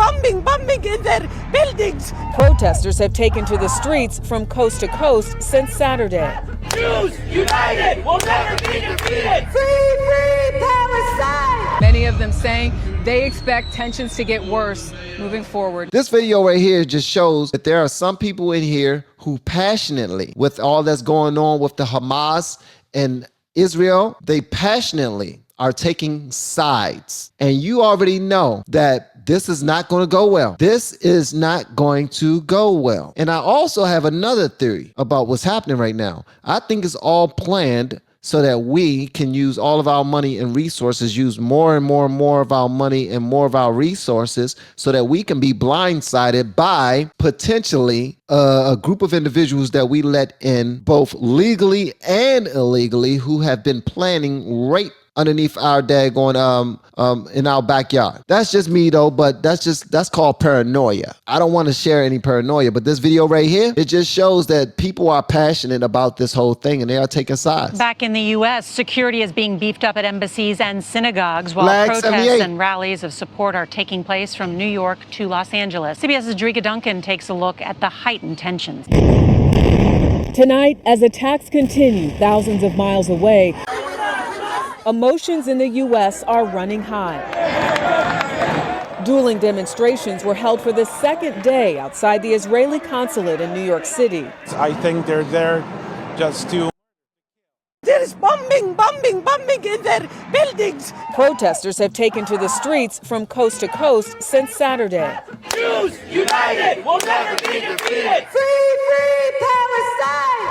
bombing in their buildings. Protesters have taken to the streets from coast to coast since Saturday. Jews united will never be defeated. Free Palestine! Many of them saying they expect tensions to get worse moving forward. This video right here just shows that there are some people in here who passionately, with all that's going on with the Hamas and Israel, they passionately are taking sides. And you already know that this is not going to go well. This is not going to go well. And I also have another theory about what's happening right now. I think it's all planned so that we can use all of our money and resources, use more and more and more of our money and more of our resources so that we can be blindsided by potentially a group of individuals that we let in both legally and illegally who have been planning rape underneath our daggone in our backyard. That's just me though, but that's called paranoia. I don't want to share any paranoia, but this video right here, it just shows that people are passionate about this whole thing and they are taking sides. Back in the U.S., security is being beefed up at embassies and synagogues while protests 78. and rallies of support are taking place from New York to Los Angeles. CBS's Drika Duncan takes a look at the heightened tensions. Tonight, as attacks continue thousands of miles away, emotions in the U.S. are running high. Dueling demonstrations were held for the second day outside the Israeli consulate in New York City. I think they're there just to... There's bombing in their buildings. Protesters have taken to the streets from coast to coast since Saturday. Jews united will never be defeated. Free Palestine!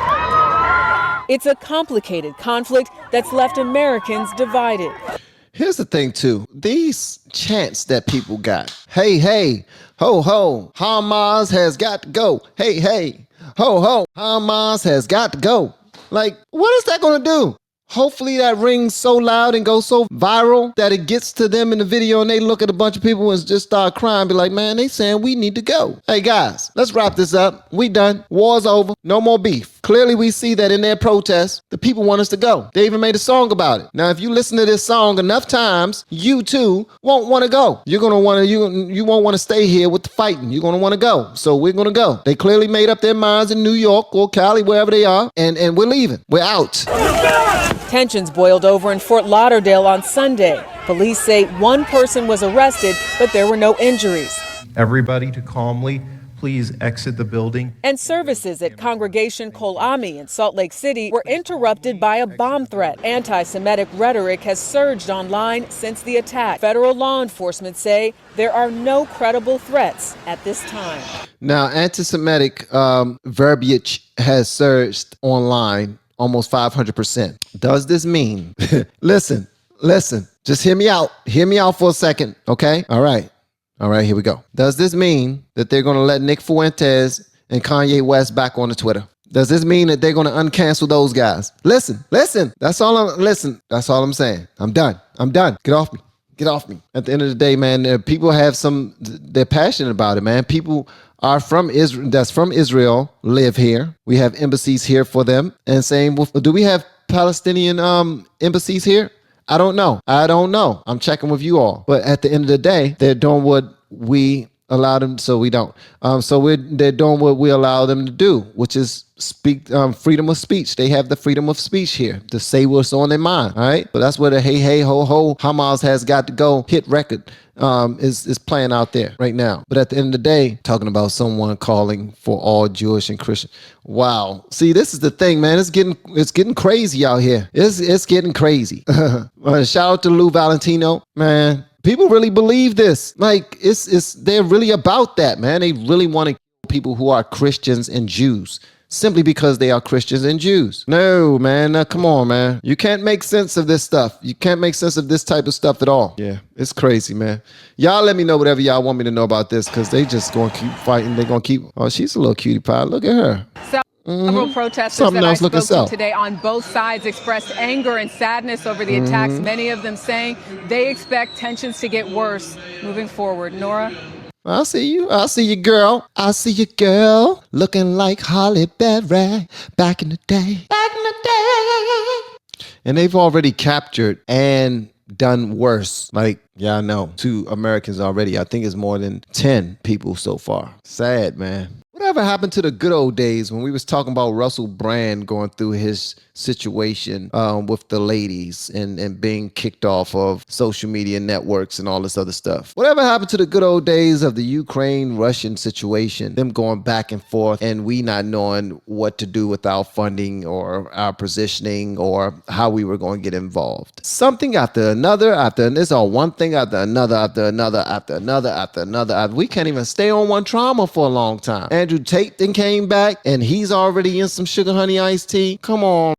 It's a complicated conflict that's left Americans divided. Here's the thing too, these chants that people got. Hey, hey, ho, ho, Hamas has got to go. Hey, hey, ho, ho, Hamas has got to go. Like, what is that gonna do? Hopefully that rings so loud and goes so viral that it gets to them in the video and they look at a bunch of people and just start crying, be like, man, they saying we need to go. Hey guys, let's wrap this up. We done. War's over. No more beef. Clearly we see that in their protests, the people want us to go. They even made a song about it. Now, if you listen to this song enough times, you too won't want to go. You're going to want to, you won't want to stay here with the fighting. You're going to want to go. So we're going to go. They clearly made up their minds in New York or Cali, wherever they are, and we're leaving. We're out. Tensions boiled over in Fort Lauderdale on Sunday. Police say one person was arrested, but there were no injuries. Everybody to calmly please exit the building. And services at Congregation Kol Ami in Salt Lake City were interrupted by a bomb threat. Anti-Semitic rhetoric has surged online since the attack. Federal law enforcement say there are no credible threats at this time. Now, anti-Semitic verbiage has surged online almost 500%. Does this mean, listen, just hear me out for a second, okay? All right, here we go. Does this mean that they're gonna let Nick Fuentes and Kanye West back on the Twitter? Does this mean that they're gonna uncancel those guys? Listen, that's all I'm saying. I'm done. Get off me. At the end of the day, man, people have they're passionate about it, man. People are from Israel, that's from Israel, live here. We have embassies here for them. And saying, well, do we have Palestinian embassies here? I don't know. I'm checking with you all. But at the end of the day, they're doing what we allow them, so we don't. They're doing what we allow them to do, which is speak freedom of speech. They have the freedom of speech here to say what's on their mind. All right. But that's where the hey, hey, ho, ho, Hamas has got to go hit record is playing out there right now. But at the end of the day, talking about someone calling for all Jewish and Christian. Wow. See, this is the thing, man. It's getting crazy out here. It's getting crazy. Shout out to Lou Valentino, man. People really believe this. Like they're really about that, man. They really want to kill people who are Christians and Jews simply because they are Christians and Jews. No, man. Come on, man. You can't make sense of this stuff. You can't make sense of this type of stuff at all. Yeah, it's crazy, man. Y'all let me know whatever y'all want me to know about this because they just going to keep fighting. They're going to keep. Oh, she's a little cutie pie. Look at her. Several protesters Something that I else, look spoke yourself. to today on both sides expressed anger and sadness over the attacks, many of them saying they expect tensions to get worse moving forward. Nora? I see you, girl. Looking like Holly Berry back in the day. And they've already captured and done worse. Like, yeah, I know, to Americans already. I think it's more than 10 people so far. Sad, man. Whatever happened to the good old days when we was talking about Russell Brand going through his situation with the ladies and being kicked off of social media networks and all this other stuff? Whatever happened to the good old days of the Ukraine-Russian situation, them going back and forth and we not knowing what to do with our funding or our positioning or how we were going to get involved? Something after another, this all one thing after another, after another, after another, after another. We can't even stay on one trauma for a long time. Andrew Tate then came back and he's already in some sugar honey iced tea. Come on.